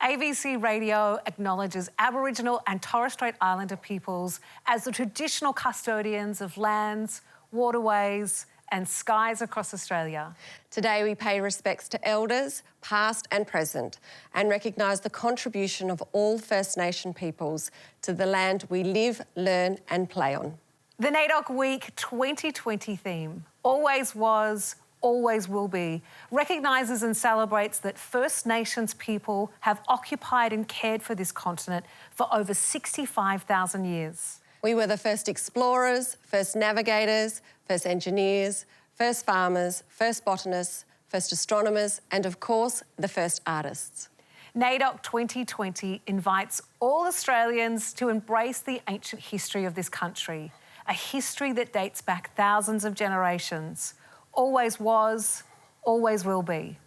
ABC Radio acknowledges Aboriginal and Torres Strait Islander peoples as the traditional custodians of lands, waterways and skies across Australia. Today we pay respects to Elders, past and present, and recognise the contribution of all First Nation peoples to the land we live, learn and play on. The NAIDOC Week 2020 theme, Always Was, Always Will Be, recognises and celebrates that First Nations people have occupied and cared for this continent for over 65,000 years. We were the first explorers, first navigators, first engineers, first farmers, first botanists, first astronomers, and of course, the first artists. NAIDOC 2020 invites all Australians to embrace the ancient history of this country, a history that dates back thousands of generations. Always was, always will be.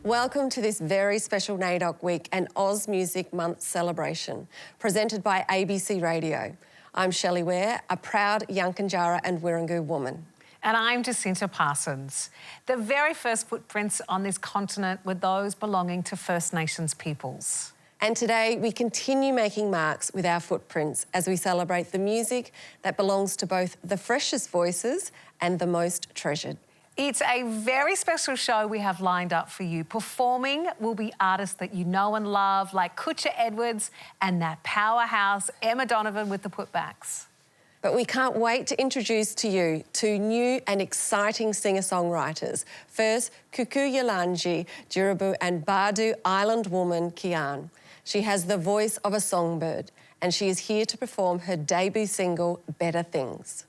Welcome to this very special NAIDOC Week and Oz Music Month celebration, presented by ABC Radio. I'm Shelley Ware, a proud Yankunytjatjara and Wirangu woman. And I'm Jacinta Parsons. The very first footprints on this continent were those belonging to First Nations peoples. And today we continue making marks with our footprints as we celebrate the music that belongs to both the freshest voices and the most treasured. It's a very special show we have lined up for you. Performing will be artists that you know and love, like Kutcha Edwards and that powerhouse Emma Donovan with the Putbacks. But we can't wait to introduce to you two new and exciting singer-songwriters. First, Kuku-Yalanji Djirrabu and Bardu Island woman Kian. She has the voice of a songbird and she is here to perform her debut single, Better Things.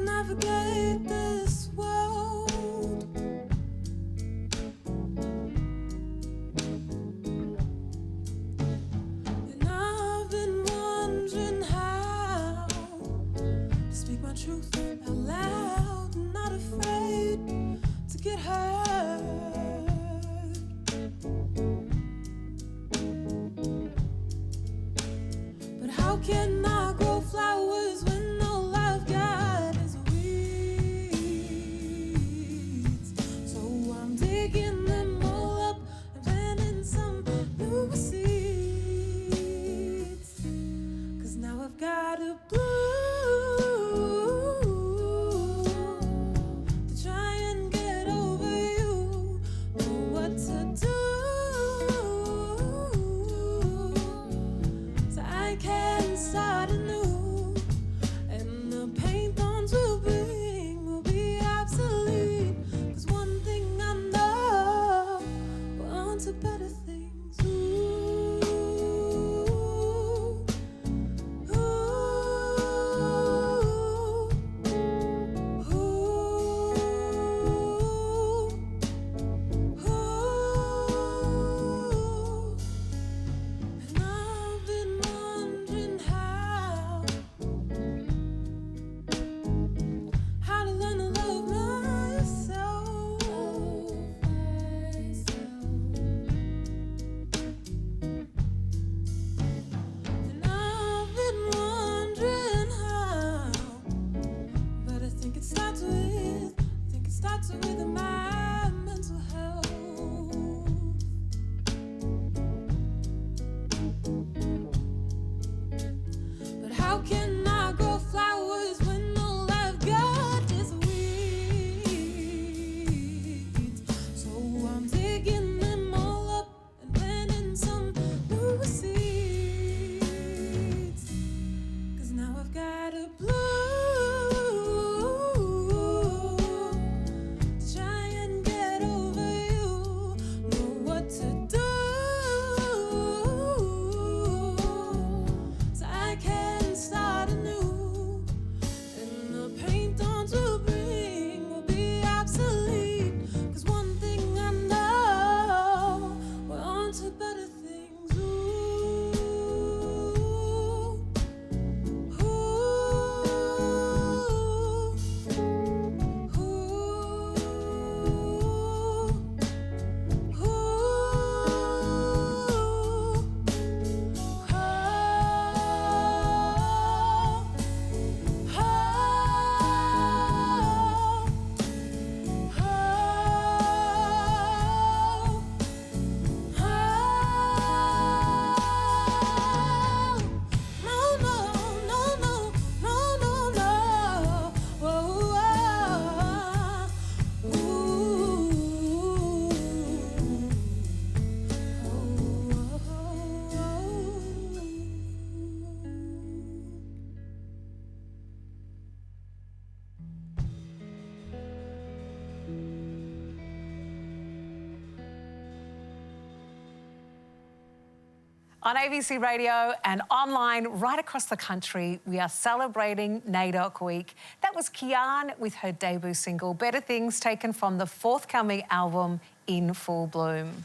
Navigate this world. And I've been wondering how to speak my truth out loud, not afraid to get hurt. But how can I grow flowers when got a blue On ABC Radio and online right across the country, we are celebrating NAIDOC Week. That was Kian with her debut single, Better Things, taken from the forthcoming album, In Full Bloom.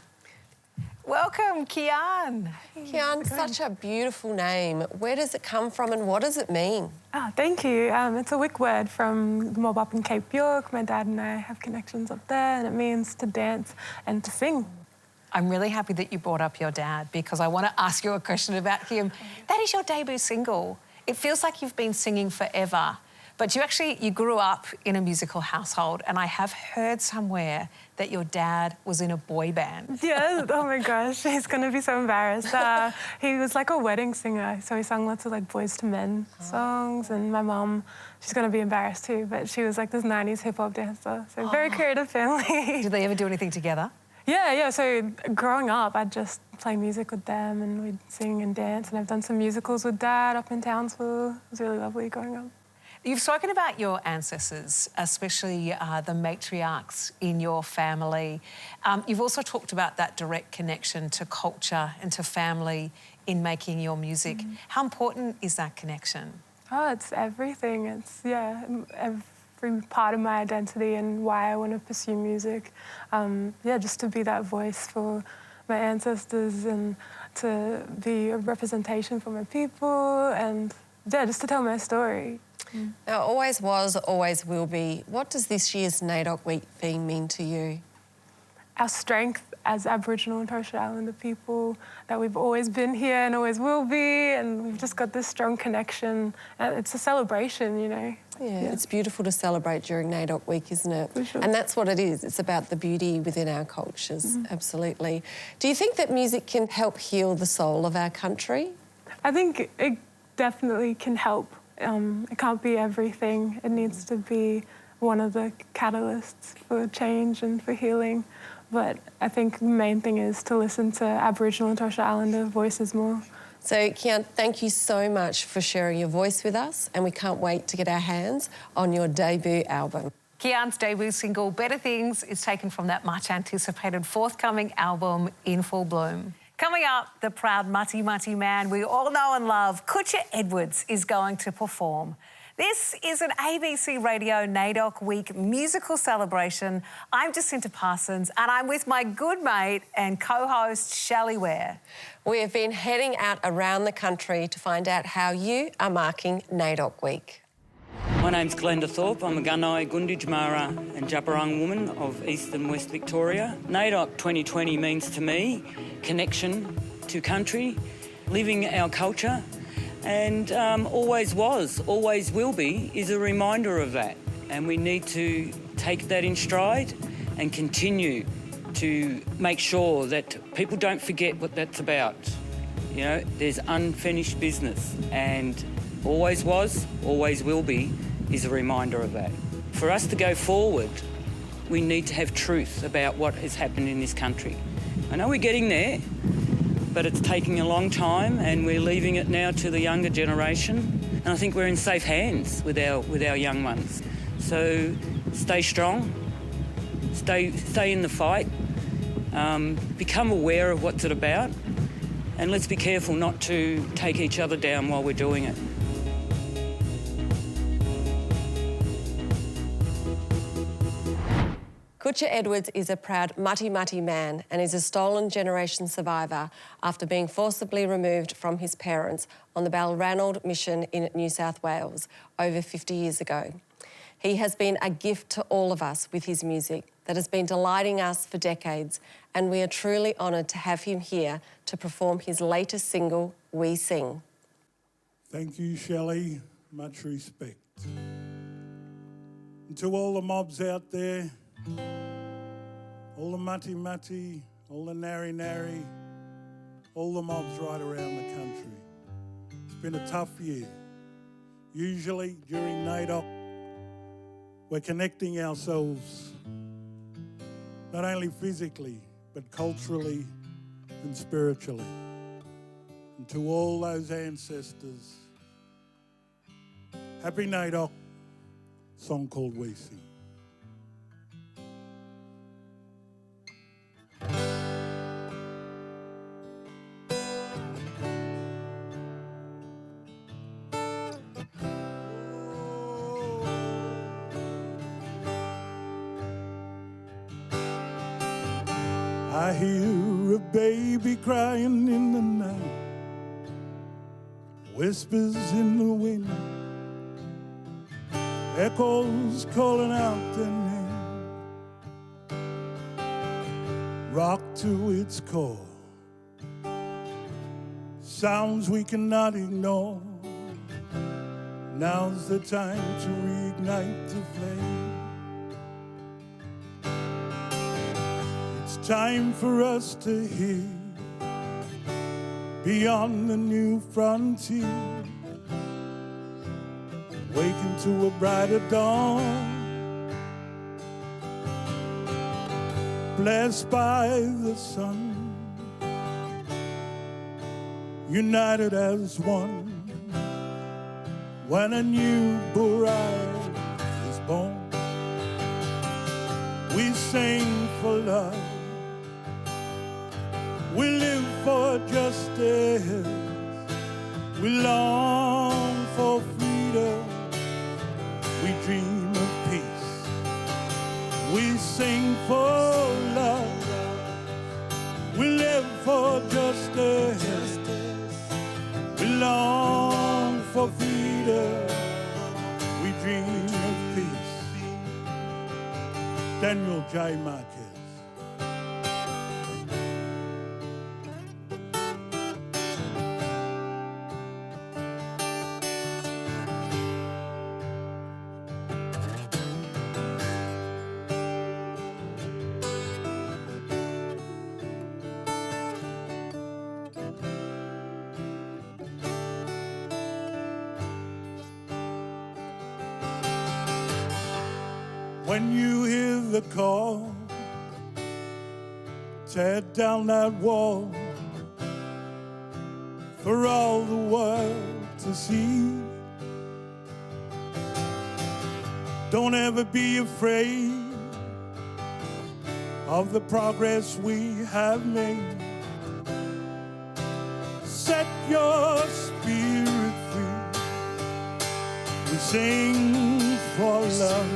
Welcome, Kian. Kian, such a beautiful name. Where does it come from and what does it mean? Oh, thank you. It's a Wik word from the mob up in Cape York. My dad and I have connections up there, and it means to dance and to sing. I'm really happy that you brought up your dad because I want to ask you a question about him. That is your debut single. It feels like you've been singing forever, but you grew up in a musical household, and I have heard somewhere that your dad was in a boy band. Yeah, oh my gosh, he's going to be so embarrassed. He was like a wedding singer, so he sang lots of like Boys to Men songs, and my mum, she's going to be embarrassed too, but she was like this 90s hip-hop dancer, so very creative family. Did they ever do anything together? Yeah, so growing up, I'd just play music with them and we'd sing and dance, and I've done some musicals with Dad up in Townsville. It was really lovely growing up. You've spoken about your ancestors, especially the matriarchs in your family. You've also talked about that direct connection to culture and to family in making your music. How important is that connection? Oh, it's everything. It's, every part of my identity and why I want to pursue music. Just to be that voice for my ancestors and to be a representation for my people and, just to tell my story. Now, always was, always will be. What does this year's NAIDOC Week theme mean to you? Our strength as Aboriginal and Torres Strait Islander people, that we've always been here and always will be, and we've just got this strong connection. It's a celebration, you know. Yeah, it's beautiful to celebrate during NAIDOC Week, isn't it? For sure. And that's what it is. It's about the beauty within our cultures, absolutely. Do you think that music can help heal the soul of our country? I think it definitely can help. It can't be everything. It needs to be one of the catalysts for change and for healing. But I think the main thing is to listen to Aboriginal and Torres Strait Islander voices more. So, Kian, thank you so much for sharing your voice with us, and we can't wait to get our hands on your debut album. Kian's debut single, Better Things, is taken from that much-anticipated forthcoming album, In Full Bloom. Coming up, the proud Mutty Mutty man we all know and love, Kutcha Edwards, is going to perform. This is an ABC Radio NAIDOC Week musical celebration. I'm Jacinta Parsons, and I'm with my good mate and co-host, Shelley Ware. We have been heading out around the country to find out how you are marking NAIDOC Week. My name's Glenda Thorpe. I'm a Gunai, Gunditj, Mara and Djabbarang woman of East and West Victoria. NAIDOC 2020 means to me connection to country, living our culture, and always was, always will be, is a reminder of that. And we need to take that in stride and continue to make sure that people don't forget what that's about. You know, there's unfinished business, and always was, always will be, is a reminder of that. For us to go forward, we need to have truth about what has happened in this country. I know we're getting there, but it's taking a long time, and we're leaving it now to the younger generation. And I think we're in safe hands with our young ones. So stay strong, stay in the fight, become aware of what's it about, and let's be careful not to take each other down while we're doing it. Kutcha Edwards is a proud Mutty Mutty man and is a stolen generation survivor after being forcibly removed from his parents on the Balranald mission in New South Wales over 50 years ago. He has been a gift to all of us with his music that has been delighting us for decades, and we are truly honoured to have him here to perform his latest single, We Sing. Thank you, Shelley. Much respect. And to all the mobs out there, all the Mutty Mutty, all the Nari Nari, all the mobs right around the country. It's been a tough year. Usually during NAIDOC, we're connecting ourselves, not only physically, but culturally and spiritually. And to all those ancestors, happy NAIDOC. song called We Sing. I hear a baby crying in the night, whispers in the wind, echoes calling out their name, rocked to its core, sounds we cannot ignore. Now's the time to reignite the flame. Time for us to hear beyond the new frontier, waking to a brighter dawn, blessed by the sun, united as one, when a new bride is born. We sing for love, we live for justice, we long for freedom, we dream of peace. We sing for love, we live for justice, we long for freedom, we dream of peace. Daniel J. Marquez. When you hear the call, tear down that wall for all the world to see. Don't ever be afraid of the progress we have made. Set your spirit free. We sing for love.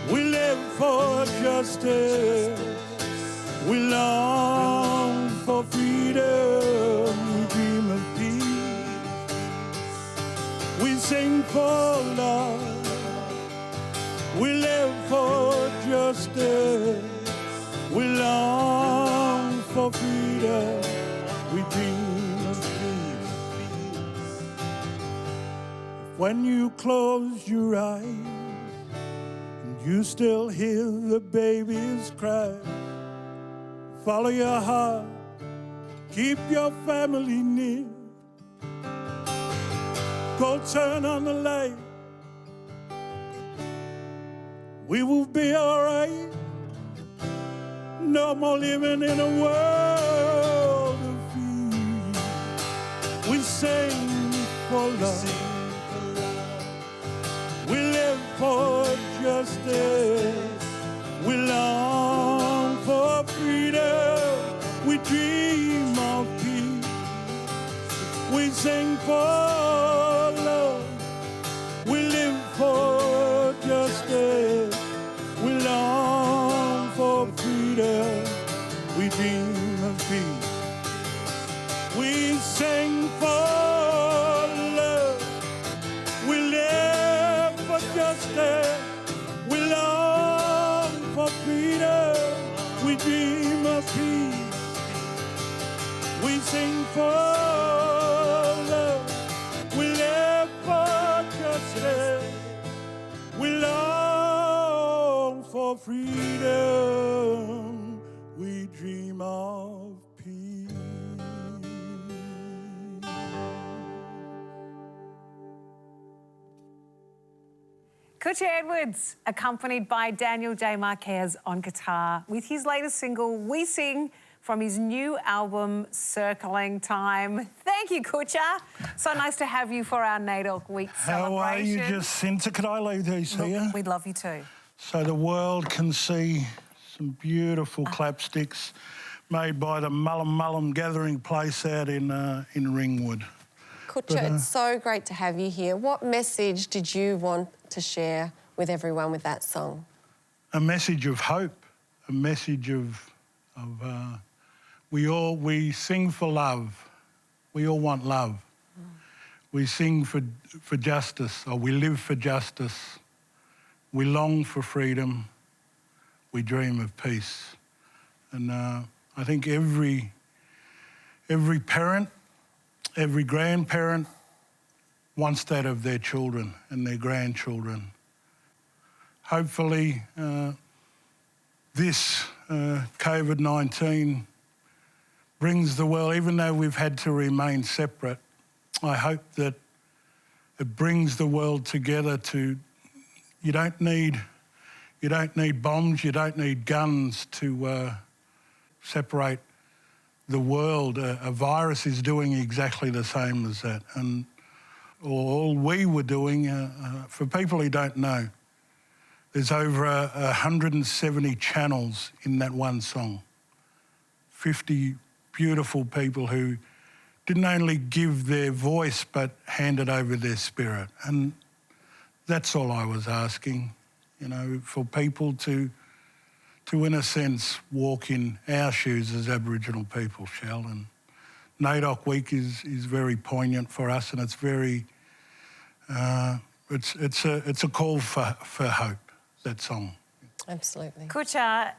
We live for justice, we long for freedom, we dream of peace. We sing for love, we live for justice, we long for freedom, we dream of peace. When you close your eyes, you still hear the baby's cry. Follow your heart, keep your family near. Go turn on the light, we will be all right. No more living in a world of fear. We sing for love, we live for justice, we long for freedom, we dream of peace. We sing for love, we live for justice, we long for freedom, we dream of peace. We sing for love, we live for justice, we long for freedom, we dream of peace. We sing for love, we live for justice, we long for freedom, we dream of peace. Kutcha Edwards, accompanied by Daniel J. Marquez on guitar, with his latest single, We Sing, from his new album, Circling Time. Thank Thank you, Kutcha. So nice to have you for our NAIDOC Week How are you, celebration. Jacinta? Could I leave these here? We'd love you too. So the world can see some beautiful clapsticks made by the Mullum Gathering Place out in Ringwood. Kutcha, it's so great to have you here. What message did you want to share with everyone with that song? A message of hope, a message of we sing for love. We all want love. We sing for justice, or we live for justice. We long for freedom. We dream of peace. And I think every parent, every grandparent wants that of their children and their grandchildren. Hopefully, this COVID-19 brings the world, even though we've had to remain separate, I hope that it brings the world together to, you don't need bombs, you don't need guns to separate the world. A virus is doing exactly the same as that. And all we were doing, for people who don't know, there's over 170 channels in that one song. 50 beautiful people who didn't only give their voice but handed over their spirit. And that's all I was asking, you know, for people to in a sense, walk in our shoes as Aboriginal people, Shell. And NAIDOC Week is very poignant for us, and it's very, it's a call for hope, that song. Absolutely. Kutcha,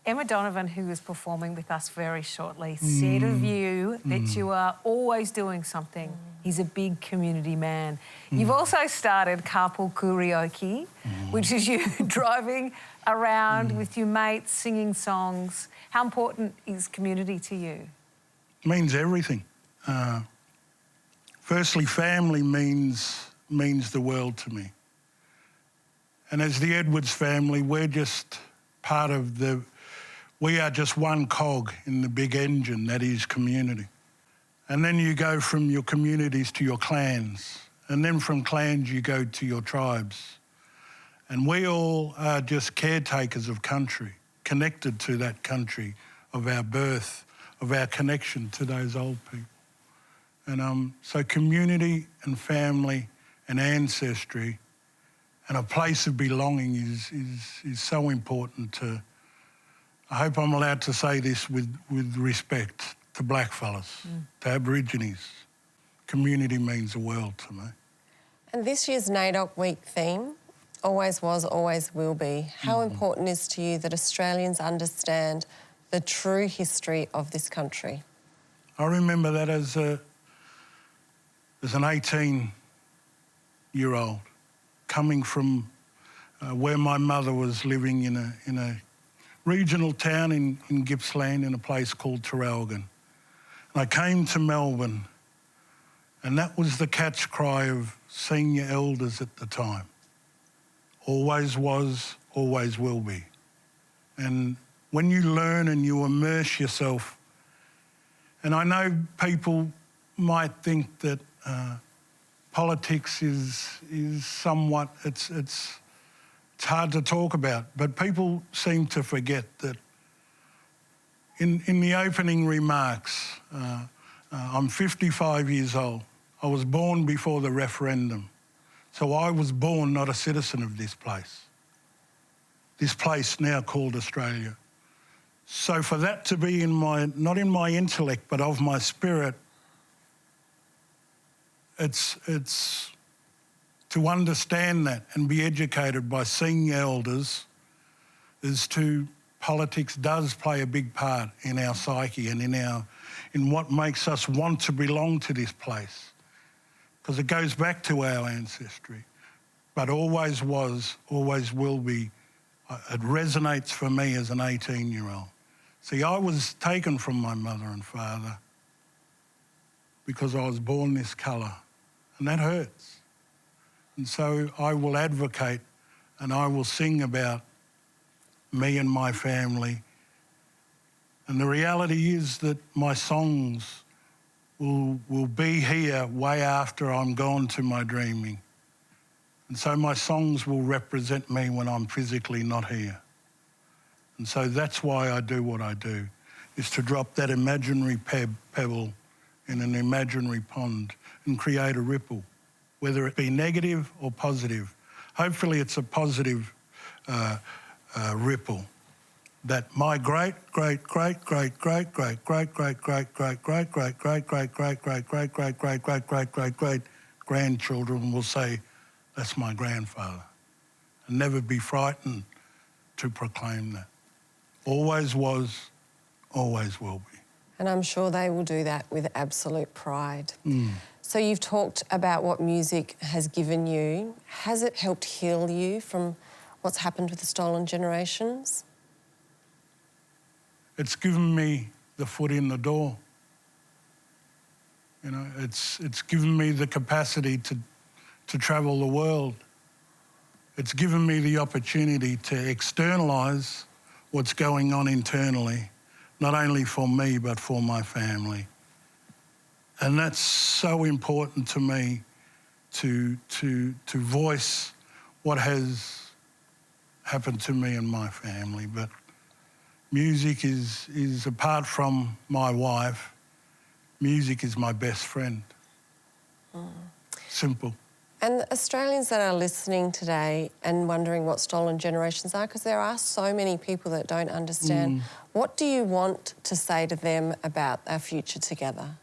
Emma Donovan, who is performing with us very shortly, said of you that you are always doing something. He's a big community man. You've also started Carpool Karaoke, which is you driving around with your mates, singing songs. How important is community to you? It means everything. Firstly, family means the world to me. And as the Edwards family, we're just part of we are just one cog in the big engine that is community. And then you go from your communities to your clans. And then from clans you go to your tribes. And we all are just caretakers of country, connected to that country, of our birth, of our connection to those old people. And so community and family and ancestry and a place of belonging is so important to, I hope I'm allowed to say this with respect, to blackfellas, to Aborigines. Community means the world to me. And this year's NAIDOC Week theme, always was, always will be. How important is to you that Australians understand the true history of this country? I remember that as an 18-year-old coming from where my mother was living in a regional town in Gippsland in a place called Traralgon. And I came to Melbourne, and that was the catch cry of senior elders at the time. Always was, always will be. And when you learn and you immerse yourself, and I know people might think that politics is somewhat, it's hard to talk about, but people seem to forget that in the opening remarks, I'm 55 years old. I was born before the referendum. So I was born not a citizen of this place now called Australia. So for that to be not in my intellect, but of my spirit, it's to understand that and be educated by senior elders politics does play a big part in our psyche and in what makes us want to belong to this place. Because it goes back to our ancestry, but always was, always will be. It resonates for me as an 18-year-old. See, I was taken from my mother and father because I was born this colour, and that hurts. And so I will advocate and I will sing about me and my family. And the reality is that my songs will be here way after I'm gone to my dreaming. And so my songs will represent me when I'm physically not here. And so that's why I do what I do, is to drop that imaginary pebble in an imaginary pond and create a ripple, whether it be negative or positive. Hopefully it's a positive ripple that my great grandchildren will say, that's my grandfather, and never be frightened to proclaim that. Always was, always will be. And I'm sure they will do that with absolute pride. So you've talked about what music has given you. Has it helped heal you from what's happened with the Stolen Generations? It's given me the foot in the door. You know, it's given me the capacity to travel the world. It's given me the opportunity to externalise what's going on internally, not only for me, but for my family. And that's so important to me, to voice what has happened to me and my family. But music is apart from my wife, music is my best friend. Simple. And the Australians that are listening today and wondering what Stolen Generations are, because there are so many people that don't understand, what do you want to say to them about our future together?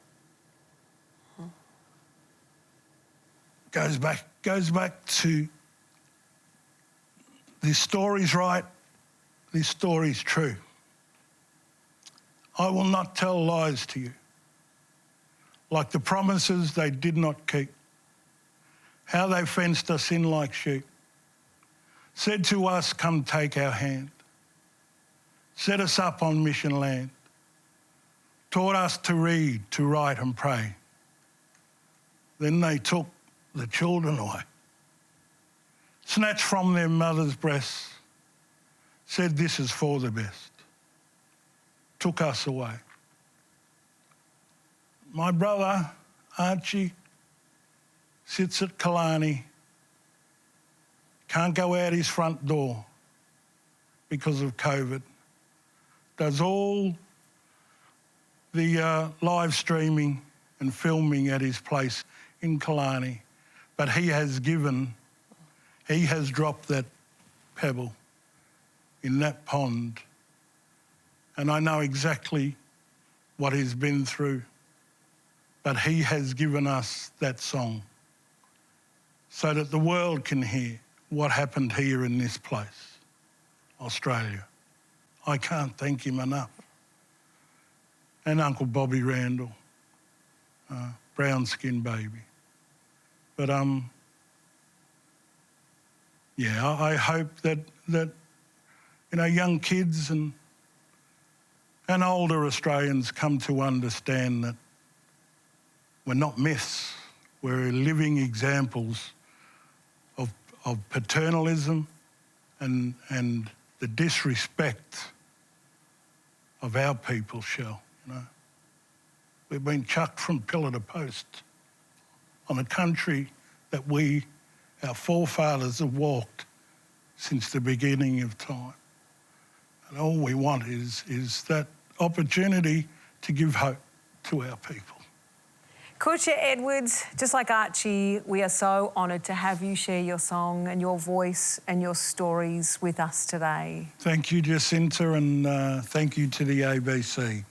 Goes back to this story's right, this story's true. I will not tell lies to you, like the promises they did not keep, how they fenced us in like sheep, said to us, come take our hand, set us up on mission land, taught us to read, to write and pray. Then they took the children away, snatched from their mother's breasts, said this is for the best, took us away. My brother, Archie, sits at Killarney, can't go out his front door because of COVID, does all the live streaming and filming at his place in Killarney. But he has dropped that pebble in that pond. And I know exactly what he's been through. But he has given us that song so that the world can hear what happened here in this place, Australia. I can't thank him enough. And Uncle Bobby Randall, brown skin baby. But yeah, I hope that young kids and older Australians come to understand that we're not myths, we're living examples of paternalism and the disrespect of our people, Shell. You know, we've been chucked from pillar to post on a country that our forefathers have walked since the beginning of time. And all we want is that opportunity to give hope to our people. Kutcha Edwards, just like Archie, we are so honoured to have you share your song and your voice and your stories with us today. Thank you, Jacinta, and thank you to the ABC.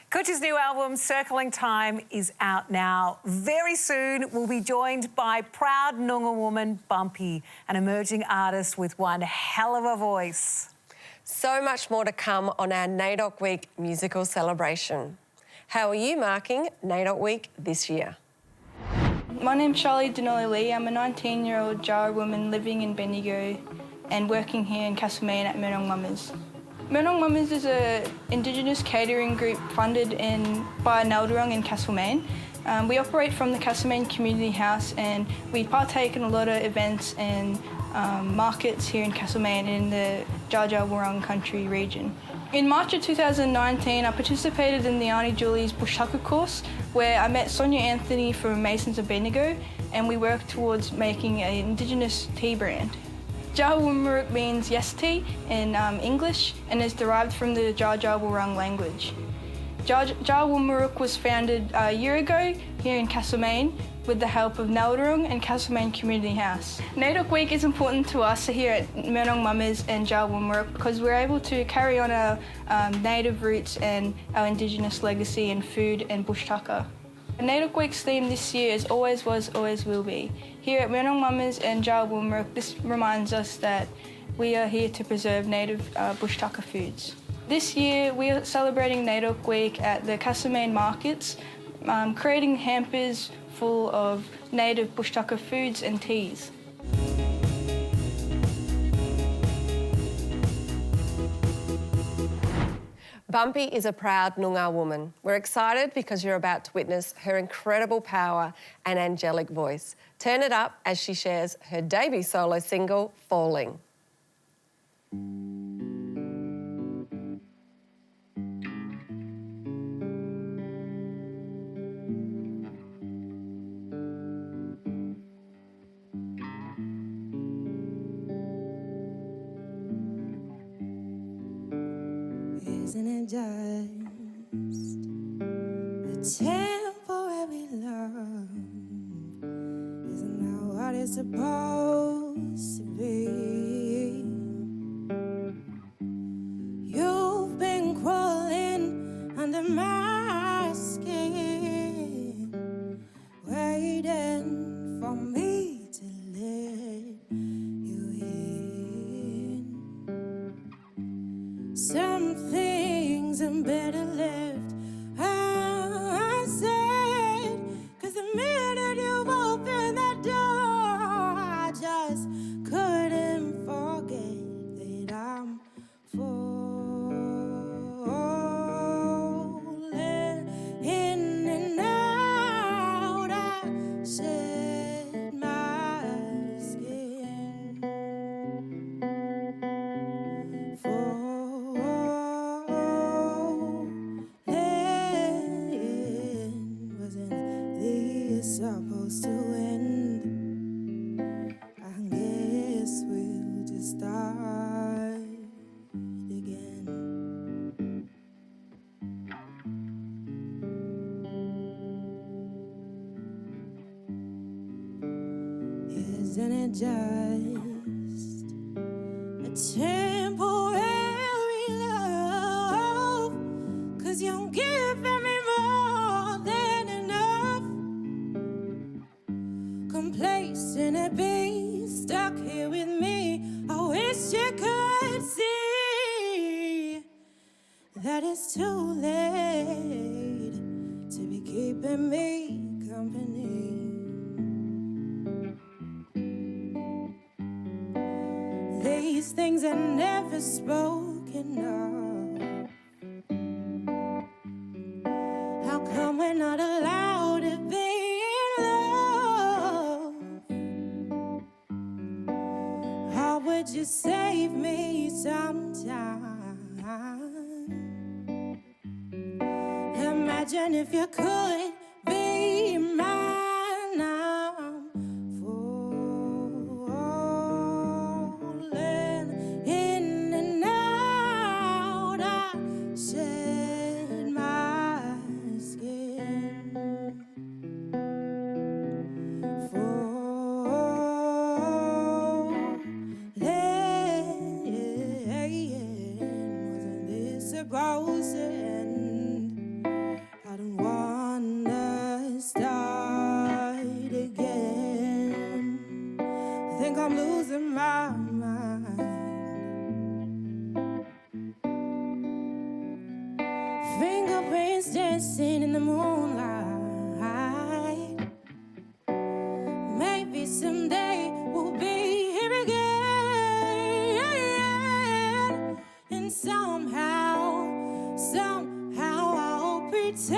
Kutcha's new album, Circling Time, is out now. Very soon, we'll be joined by proud Noongar woman Bumpy, an emerging artist with one hell of a voice. So much more to come on our NAIDOC Week musical celebration. How are you marking NAIDOC Week this year? My name's Charlie Denoli Lee. I'm a 19-year-old Jara woman living in Bendigo and working here in Castlemaine at Murnong Mummers. Murnong Mummers is an Indigenous catering group funded by Nalderung in Castlemaine. We operate from the Castlemaine Community House and we partake in a lot of events and markets here in Castlemaine and in the Dja Dja Wurrung country region. In March of 2019, I participated in the Auntie Julie's Bush Tucker course, where I met Sonia Anthony from Masons of Bendigo, and we worked towards making an Indigenous tea brand. Djawurrung means yes tea in English and is derived from the Dja Dja Wurrung language. Djawurrung was founded a year ago here in Castlemaine with the help of Nalderung and Castlemaine Community House. NAIDOC Week is important to us here at Murnong Mummers and Djawurrung because we're able to carry on our native roots and our Indigenous legacy in food and bush tucker. NAIDOC Week's theme this year is Always Was, Always Will Be. Here at Murnong Mummers and Djawurrung, this reminds us that we are here to preserve native bush tucker foods. This year we are celebrating NAIDOC Week at the Castlemaine markets, creating hampers full of native bush tucker foods and teas. Bumpy is a proud Noongar woman. We're excited because you're about to witness her incredible power and angelic voice. Turn it up as she shares her debut solo single, Falling. Isn't it just a temporary love? Isn't that what it's supposed to be? You've been crawling under my skin, waiting for me to let you in. Some things are better left unsaid, 'cause the minute you opened that door, I just couldn't forget that I'm falling in and out. I shed my skin. Supposed to end. I guess we'll just start again. Isn't it just a temporary love? 'Cause you're giving me more than enough. Complacent at being stuck here with me. I wish you could see that it's too late to be keeping me company. These things are never spoken of. How come we're not allowed to be in love? How would you save me sometime? Imagine if you could be mine now. Falling in and out, I shed my skin. Wasn't this supposed to end? I don't wanna start again. I think I'm losing my mind. Fingerprints dancing in the moonlight. Maybe someday we'll be here again. And somehow I'll pretend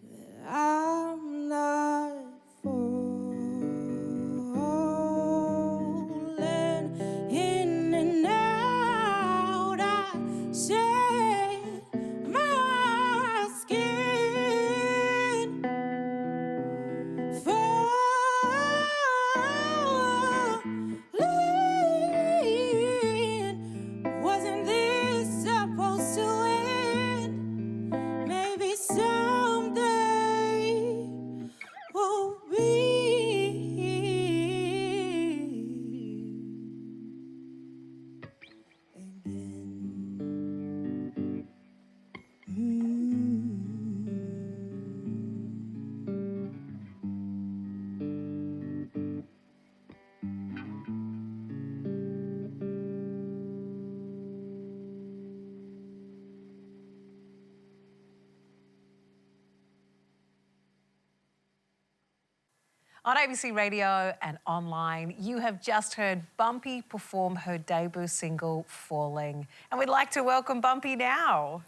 that I'm not falling in and out. On ABC Radio and online, you have just heard Bumpy perform her debut single, Falling. And we'd like to welcome Bumpy now.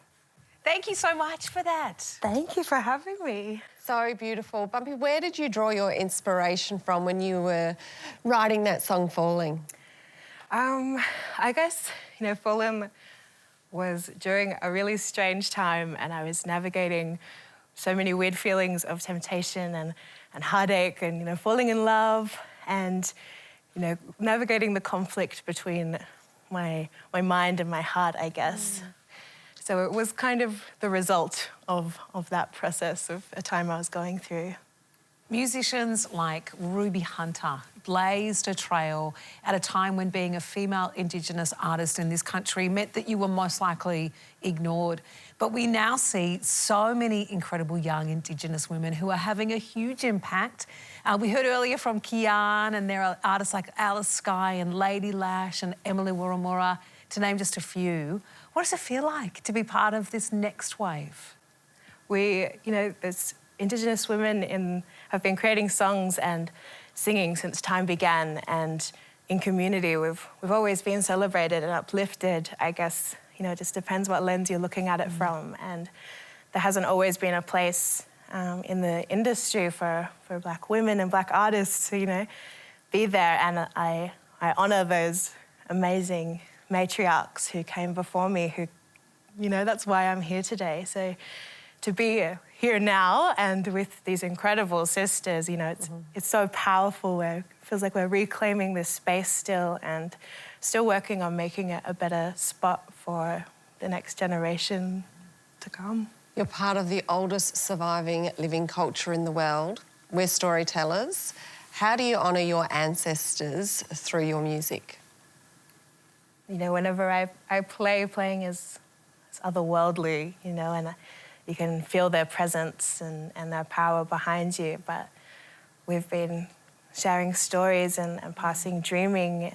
Thank you so much for that. Thank you for having me. So beautiful. Bumpy, where did you draw your inspiration from when you were writing that song, Falling? I guess, Falling was during a really strange time, and I was navigating so many weird feelings of temptation and heartache and, falling in love and, navigating the conflict between my mind and my heart, I guess. So it was kind of the result of that process of a time I was going through. Musicians like Ruby Hunter blazed a trail at a time when being a female Indigenous artist in this country meant that you were most likely ignored. But we now see so many incredible young Indigenous women who are having a huge impact. We heard earlier from Kian, and there are artists like Alice Skye and Lady Lash and Emily Wuramura, to name just a few. What does it feel like to be part of this next wave? There's Indigenous women have been creating songs and singing since time began, and in community we've always been celebrated and uplifted. I guess it just depends what lens you're looking at it from, and there hasn't always been a place in the industry for Black women and Black artists to be there, and I honour those amazing matriarchs who came before me, who that's why I'm here today. So to be here now and with these incredible sisters, it's so powerful. It feels like we're reclaiming this space still and still working on making it a better spot for the next generation to come. You're part of the oldest surviving living culture in the world. We're storytellers. How do you honour your ancestors through your music? Whenever I playing is otherworldly, and you can feel their presence and their power behind you. But we've been sharing stories and passing dreaming,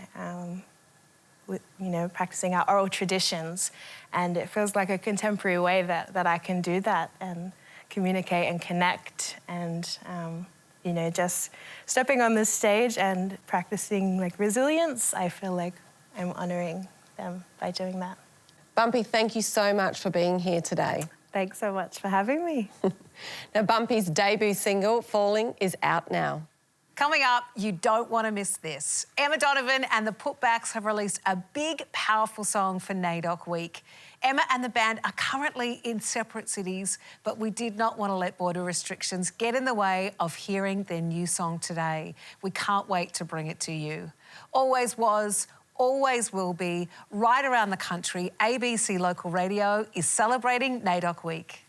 practicing our oral traditions. And it feels like a contemporary way that I can do that and communicate and connect and, just stepping on this stage and practicing resilience. I feel like I'm honouring them by doing that. Bumpy, thank you so much for being here today. Thanks so much for having me. Now, Bumpy's debut single, Falling, is out now. Coming up, you don't want to miss this. Emma Donovan and the Putbacks have released a big, powerful song for NAIDOC Week. Emma and the band are currently in separate cities, but we did not want to let border restrictions get in the way of hearing their new song today. We can't wait to bring it to you. Always was, always will be, right around the country, ABC Local Radio is celebrating NAIDOC Week.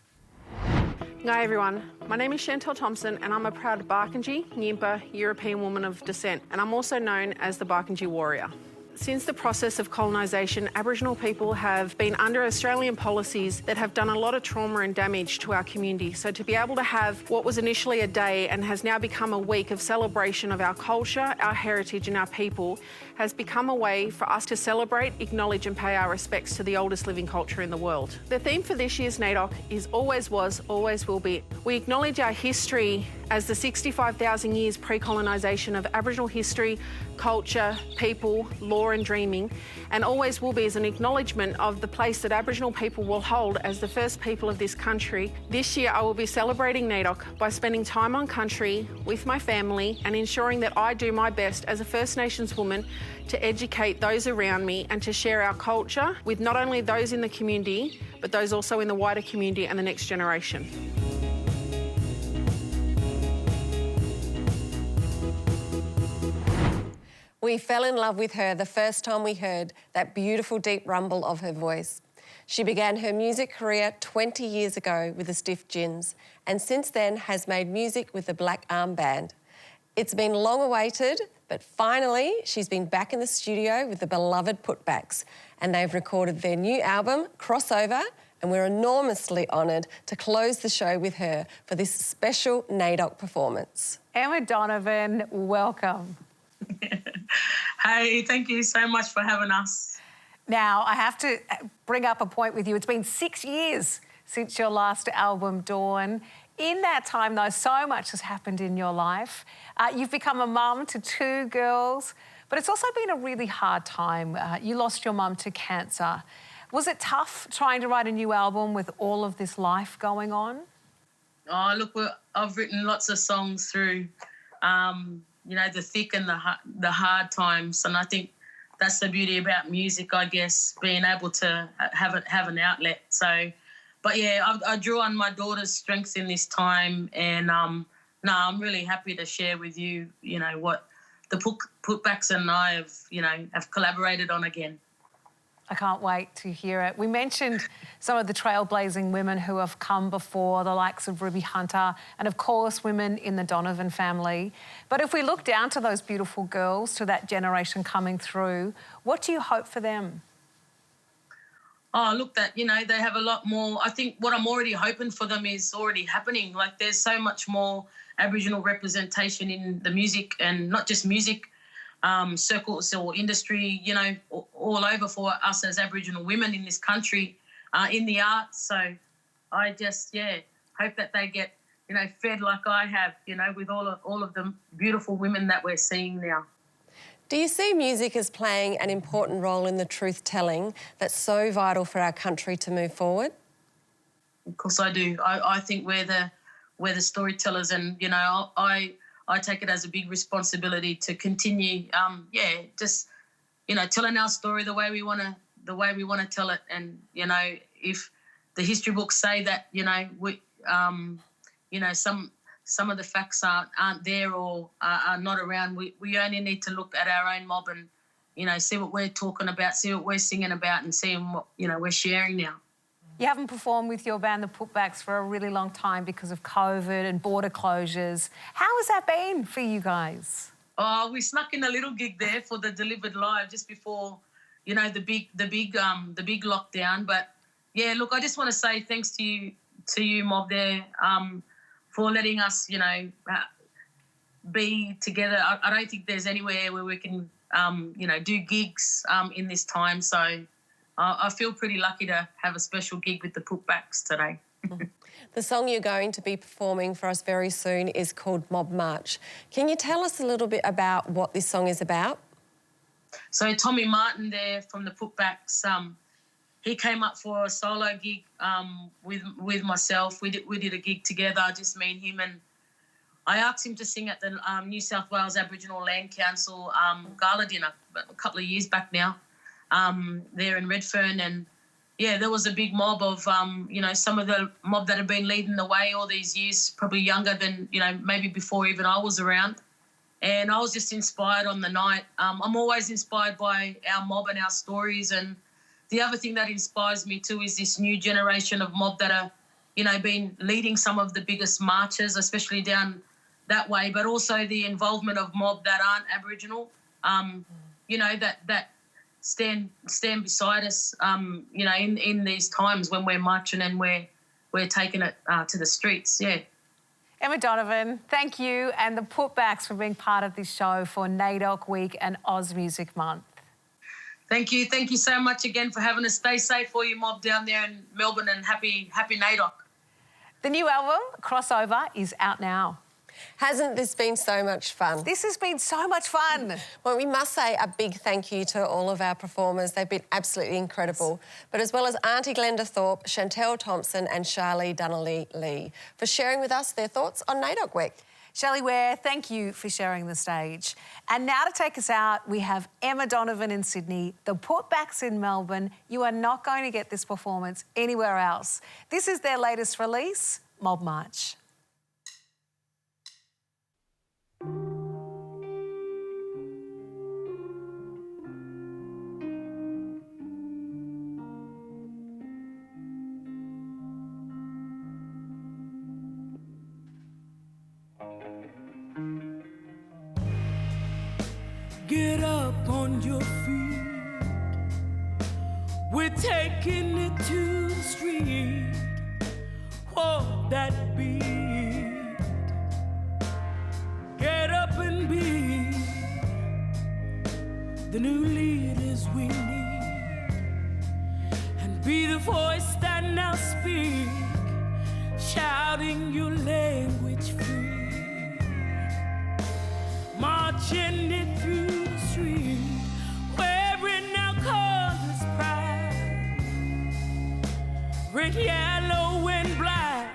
Hi everyone, my name is Chantel Thompson and I'm a proud Barkindji, Nyimpa, European woman of descent, and I'm also known as the Barkindji Warrior. Since the process of colonisation, Aboriginal people have been under Australian policies that have done a lot of trauma and damage to our community. So to be able to have what was initially a day and has now become a week of celebration of our culture, our heritage and our people has become a way for us to celebrate, acknowledge and pay our respects to the oldest living culture in the world. The theme for this year's NAIDOC is Always Was, Always Will Be. We acknowledge our history as the 65,000 years pre-colonisation of Aboriginal history, culture, people, law and dreaming, and Always Will Be is an acknowledgement of the place that Aboriginal people will hold as the first people of this country. This year I will be celebrating NAIDOC by spending time on country with my family and ensuring that I do my best as a First Nations woman to educate those around me and to share our culture with not only those in the community, but those also in the wider community and the next generation. We fell in love with her the first time we heard that beautiful deep rumble of her voice. She began her music career 20 years ago with the Stiff Gins and since then has made music with the Black Arm Band. It's been long awaited, but finally she's been back in the studio with the beloved Putbacks and they've recorded their new album, Crossover, and we're enormously honoured to close the show with her for this special NAIDOC performance. Emma Donovan, welcome. Hey, thank you so much for having us. Now, I have to bring up a point with you. It's been 6 years since your last album, Dawn. In that time, though, so much has happened in your life. You've become a mum to 2 girls, but it's also been a really hard time. You lost your mum to cancer. Was it tough trying to write a new album with all of this life going on? Oh, look, I've written lots of songs through, you know, the thick and the hard times, and I think that's the beauty about music, I guess, being able to have an outlet. So, but yeah, I drew on my daughter's strengths in this time, and no, I'm really happy to share with you, you know, what the Putbacks and I have, you know, have collaborated on again. I can't wait to hear it. We mentioned some of the trailblazing women who have come before, the likes of Ruby Hunter, and of course women in the Donovan family. But if we look down to those beautiful girls, to that generation coming through, what do you hope for them? Oh, look, that, you know, they have a lot more. I think what I'm already hoping for them is already happening. Like, there's so much more Aboriginal representation in the music, and not just music, circles or industry, you know, all over for us as Aboriginal women in this country, in the arts. So I just, yeah, hope that they get, you know, fed like I have, you know, with all of the beautiful women that we're seeing now. Do you see music as playing an important role in the truth-telling that's so vital for our country to move forward? Of course I do. I think we're the storytellers, and, you know, I take it as a big responsibility to continue, just, you know, telling our story the way we want to tell it. And, you know, if the history books say that, you know, we, you know, some of the facts aren't there or are not around, we only need to look at our own mob and, you know, see what we're talking about, see what we're singing about, and see what, you know, we're sharing now. You haven't performed with your band, the Putbacks, for a really long time because of COVID and border closures. How has that been for you guys? Oh, we snuck in a little gig there for the Delivered Live just before, you know, the big lockdown. But yeah, look, I just want to say thanks to you, Mob, there, for letting us, you know, be together. I don't think there's anywhere where we can, you know, do gigs in this time. So I feel pretty lucky to have a special gig with the Putbacks today. The song you're going to be performing for us very soon is called Mob March. Can you tell us a little bit about what this song is about? So Tommy Martin there from the Putbacks, he came up for a solo gig with myself. We did a gig together, just me and him, and I asked him to sing at the New South Wales Aboriginal Land Council gala dinner a couple of years back now. There in Redfern, and yeah, there was a big mob of, you know, some of the mob that have been leading the way all these years, probably younger than, you know, maybe before even I was around. And I was just inspired on the night. I'm always inspired by our mob and our stories. And the other thing that inspires me too is this new generation of mob that are, you know, been leading some of the biggest marches, especially down that way, but also the involvement of mob that aren't Aboriginal, you know, that stand beside us, you know, in these times when we're marching and we're taking it to the streets, yeah. Emma Donovan, thank you, and the Putbacks for being part of this show for NAIDOC Week and Oz Music Month. Thank you so much again for having us. Stay safe for your mob down there in Melbourne, and happy NAIDOC. The new album, Crossover, is out now. Hasn't this been so much fun? This has been so much fun. Well, we must say a big thank you to all of our performers. They've been absolutely incredible. But as well as Auntie Glenda Thorpe, Chantel Thompson and Charlie Dunley Lee for sharing with us their thoughts on NAIDOC Week. Shelley Ware, thank you for sharing the stage. And now to take us out, we have Emma Donovan in Sydney, the Putbacks in Melbourne. You are not going to get this performance anywhere else. This is their latest release, Mob March. Get up on your feet. We're taking it to the street. Walk that beat. Get up and be the new leaders we need, and be the voice that now speak. shouting your language free, marching it through the street, wearing our colors proud, red, yellow, and black,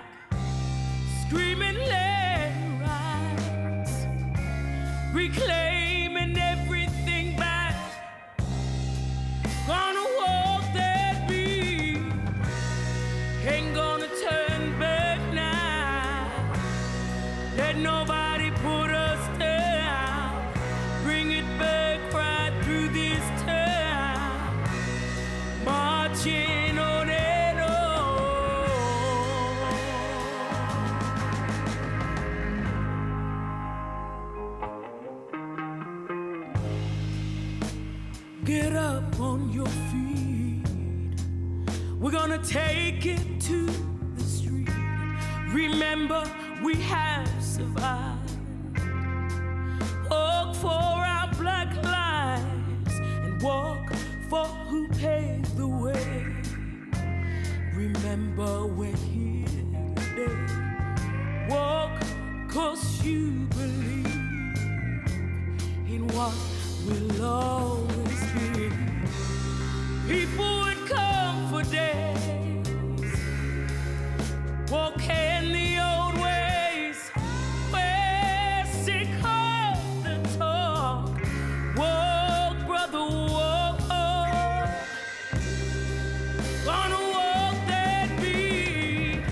screaming let rise, reclaiming everything back, gonna walk that beat, ain't gonna turn back now, let nobody put us down, bring it back right through this town, marching on and on. Get up on your feet, we're gonna take it to the street. Remember, we have survived. Walk for our black lives and walk for who paved the way. Remember, we're here today. Walk 'cause you believe in what will always be. People would come for days, walking the old ways. We're sick of the talk. Walk, brother, walk. Gonna walk that beat.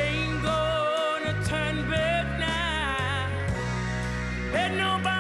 Ain't gonna turn back now. Let nobody